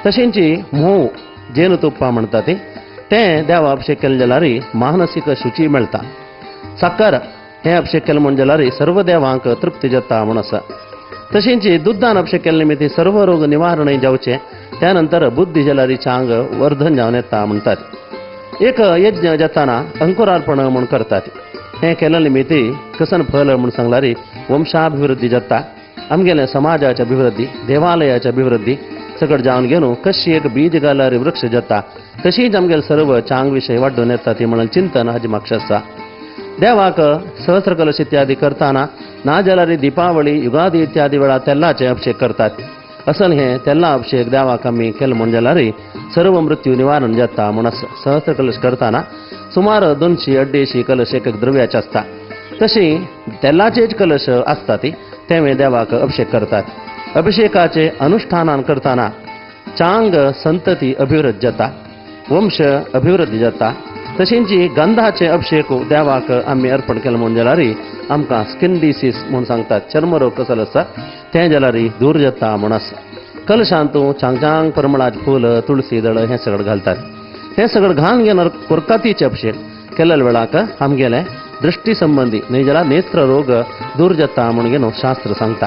तशेंची म्होव जेनुतुप्पा म्हणटा ते देवा अभिषेक केले जाल्यार मानसीक शुची मेळटा. साखर हे अभिषेक केले म्हणजे जाल्यार सर्व देवांक तृप्ती जाता म्हूण आसा. तशेंची दुधान अभिषेक केले निमित्त सर्व रोग निवारण जावचे. त्यानंतर बुद्धी जाल्यार चांग वर्धन जावन येता म्हणटात. एक यज्ञ जाताना अंकुरार्पण म्हूण करतात. हे केले निमित्त कसन फल म्हूण सांगल्यार वंशाभिवृद्धी जाता. आमगेले समाजाची अभिवृद्धी, देवालयाची अभिवृद्धी सगळं जावन घेवन कशी एक बीज घाल्यार वृक्ष जाता तशीच आमगेले सर्व चांग विशय वाडून येता ती म्हणून चिंतन हाजी म्हाका आसा. देवाक सहस्र कलश इत्यादी करताना ना जाल्यार दिपावळी, युगादी इत्यादी वेळा तेलाचे अभिषेक करतात. असल हे तेल्ला अभिषेक देवाक आमी केले म्हणजे जाल्यार सर्व मृत्यू निवारण जाता म्हणून सहस्र कलश करताना सुमार 200-250 कलश एक द्रव्याचे असता. तशी तेलाचेच कलश असतात ते देवाक अभिषेक करतात. अभिषेकाचे अनुष्ठान करताना चांग संतती अभिवृद्धी जाता, वंश अभिवृद्धी जाता. तशेंची गंधाचे अभिषेक देवाक आमी अर्पण केले म्हणजे जाल्यार आमकां स्किन डिसीज म्हणून सांगतात, चर्मरोग कसलो आसा ते जाल्यार दूर जाता म्हणून आसा. कलशांतू चांग परमळाचे फूल, तुळसी दळ हे सगळं घालतात. हे सगळं घालून घेणार कोरकातीचे अभिषेक केलेल्या वेळाक आमगेले दृष्टी संबंधी न्हय जाल्यार नेत्र रोग दूर जाता म्हणून घेवन शास्त्र सांगता.